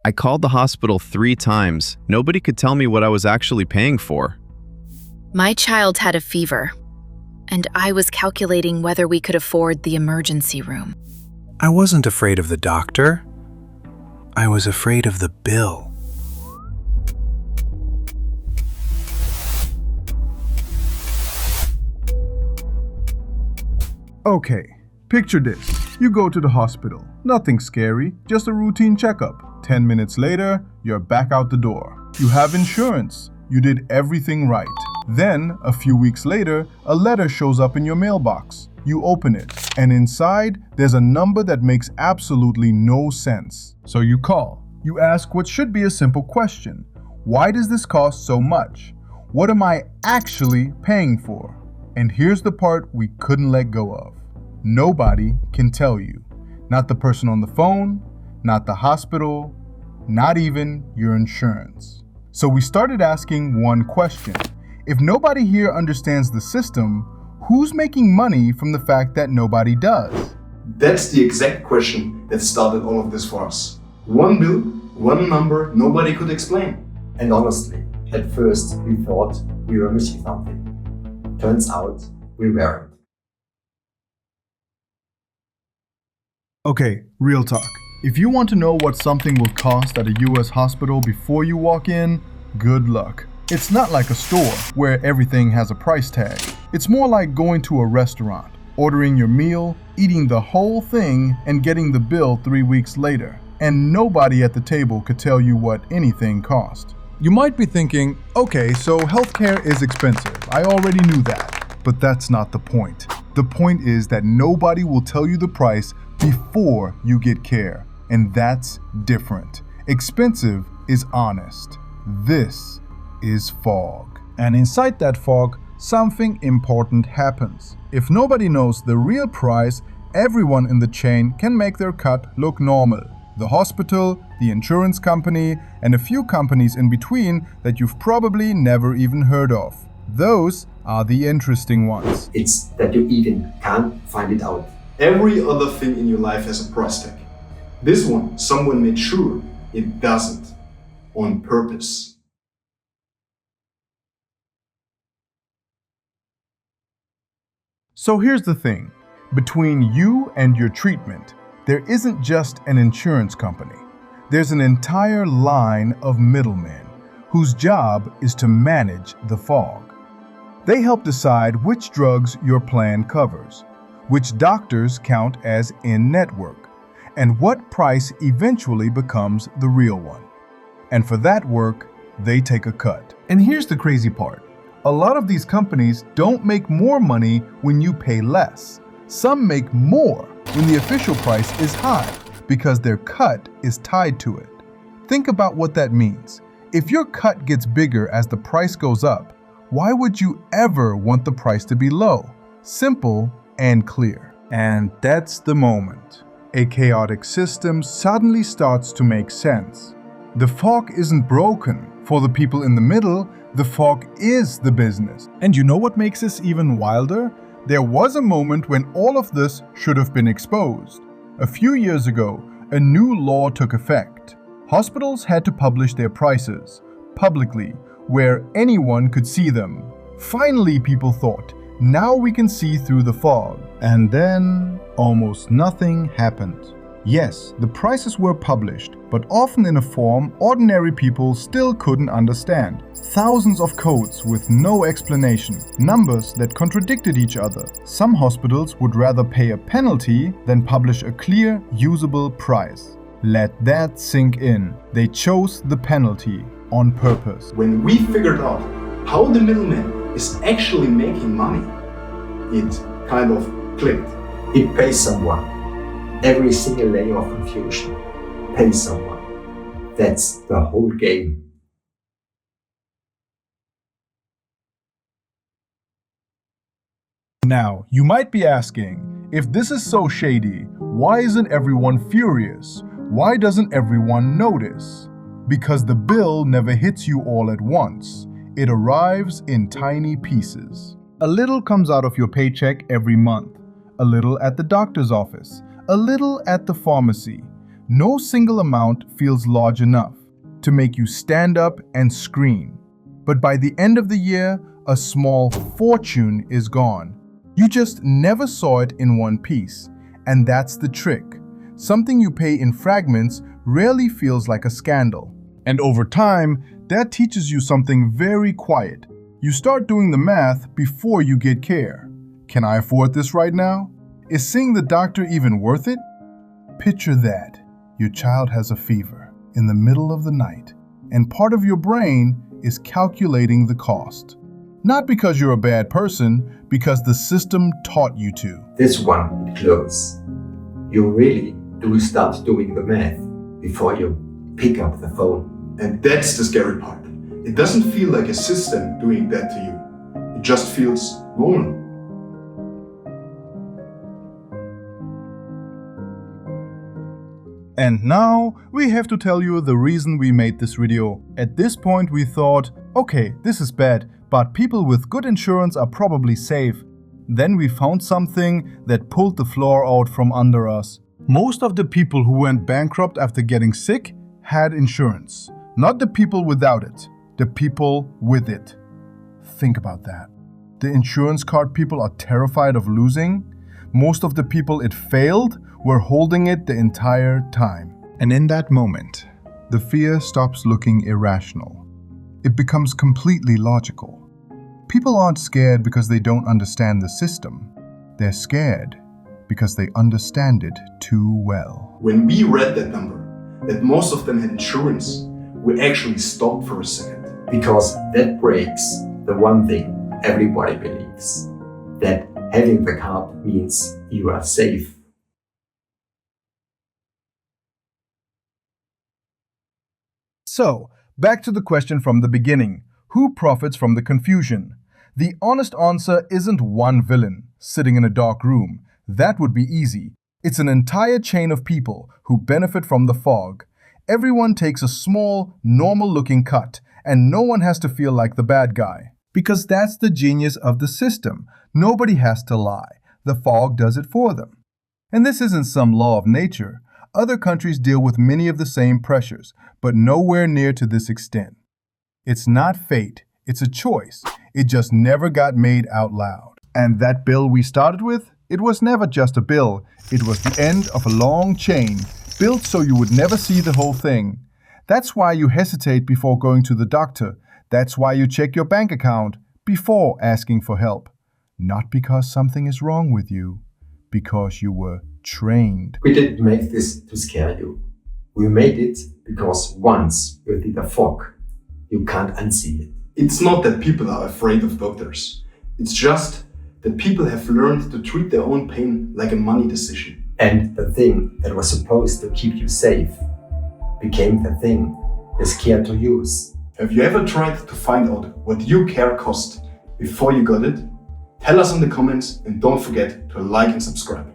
I called the hospital 3 times. Nobody could tell me what I was actually paying for. My child had a fever, and I was calculating whether we could afford the emergency room. I wasn't afraid of the doctor. I was afraid of the bill. Okay, picture this. You go to the hospital. Nothing scary, just a routine checkup. 10 minutes later, you're back out the door. You have insurance. You did everything right. Then, a few weeks later, a letter shows up in your mailbox. You open it, and inside, there's a number that makes absolutely no sense. So you call. You ask what should be a simple question. Why does this cost so much? What am I actually paying for? And here's the part we couldn't let go of. Nobody can tell you. Not the person on the phone, not the hospital, not even your insurance. So we started asking one question. If nobody here understands the system, who's making money from the fact that nobody does? That's the exact question that started all of this for us. One bill, one number nobody could explain. And honestly, at first we thought we were missing something. Turns out we weren't. Okay, real talk. If you want to know what something will cost at a US hospital before you walk in, good luck. It's not like a store where everything has a price tag. It's more like going to a restaurant, ordering your meal, eating the whole thing, and getting the bill 3 weeks later. And nobody at the table could tell you what anything cost. You might be thinking, okay, so healthcare is expensive. I already knew that. But that's not the point. The point is that nobody will tell you the price before you get care. And that's different. Expensive is honest. This is fog. And inside that fog, something important happens. If nobody knows the real price, everyone in the chain can make their cut look normal. The hospital, the insurance company, and a few companies in between that you've probably never even heard of. Those are the interesting ones. It's that you even can't find it out. Every other thing in your life has a price tag. This one, someone made sure it doesn't, on purpose. So here's the thing. Between you and your treatment, there isn't just an insurance company. There's an entire line of middlemen whose job is to manage the fog. They help decide which drugs your plan covers, which doctors count as in-network, and what price eventually becomes the real one. And for that work, they take a cut. And here's the crazy part. A lot of these companies don't make more money when you pay less. Some make more when the official price is high because their cut is tied to it. Think about what that means. If your cut gets bigger as the price goes up, why would you ever want the price to be low? Simple and clear. And that's the moment. A chaotic system suddenly starts to make sense. The fog isn't broken. For the people in the middle, the fog is the business. And you know what makes this even wilder? There was a moment when all of this should have been exposed. A few years ago, a new law took effect. Hospitals had to publish their prices publicly, where anyone could see them. Finally, people thought, now we can see through the fog. And then, almost nothing happened. Yes, the prices were published, but often in a form ordinary people still couldn't understand. Thousands of codes with no explanation, numbers that contradicted each other. Some hospitals would rather pay a penalty than publish a clear, usable price. Let that sink in. They chose the penalty on purpose. When we figured out how the middleman is actually making money, it kind of clicked. It pays someone. Every single layer of confusion pays someone. That's the whole game. Now, you might be asking, if this is so shady, why isn't everyone furious? Why doesn't everyone notice? Because the bill never hits you all at once. It arrives in tiny pieces. A little comes out of your paycheck every month, a little at the doctor's office, a little at the pharmacy. No single amount feels large enough to make you stand up and scream. But by the end of the year, a small fortune is gone. You just never saw it in one piece. And that's the trick. Something you pay in fragments rarely feels like a scandal. And over time, that teaches you something very quiet. You start doing the math before you get care. Can I afford this right now? Is seeing the doctor even worth it? Picture that. Your child has a fever in the middle of the night, and part of your brain is calculating the cost. Not because you're a bad person, because the system taught you to. This one is close. You really do start doing the math before you pick up the phone. And that's the scary part. It doesn't feel like a system doing that to you. It just feels normal. And now we have to tell you the reason we made this video. At this point we thought, okay, this is bad, but people with good insurance are probably safe. Then we found something that pulled the floor out from under us. Most of the people who went bankrupt after getting sick had insurance. Not the people without it, the people with it. Think about that. The insurance card people are terrified of losing. Most of the people it failed were holding it the entire time. And in that moment, the fear stops looking irrational. It becomes completely logical. People aren't scared because they don't understand the system. They're scared because they understand it too well. When we read that number, that most of them had insurance, we actually stopped for a second. Because that breaks the one thing everybody believes, that having the card means you are safe. So, back to the question from the beginning. Who profits from the confusion? The honest answer isn't one villain sitting in a dark room. That would be easy. It's an entire chain of people who benefit from the fog. Everyone takes a small, normal-looking cut, and no one has to feel like the bad guy. Because that's the genius of the system. Nobody has to lie. The fog does it for them. And this isn't some law of nature. Other countries deal with many of the same pressures, but nowhere near to this extent. It's not fate, it's a choice. It just never got made out loud. And that bill we started with, it was never just a bill. It was the end of a long chain, built so you would never see the whole thing. That's why you hesitate before going to the doctor. That's why you check your bank account before asking for help. Not because something is wrong with you, because you were trained. We didn't make this to scare you. We made it because once you're in the fog, you can't unsee it. It's not that people are afraid of doctors. It's just that people have learned to treat their own pain like a money decision. And the thing that was supposed to keep you safe became the thing you're scared to use. Have you ever tried to find out what your care cost before you got it? Tell us in the comments and don't forget to like and subscribe.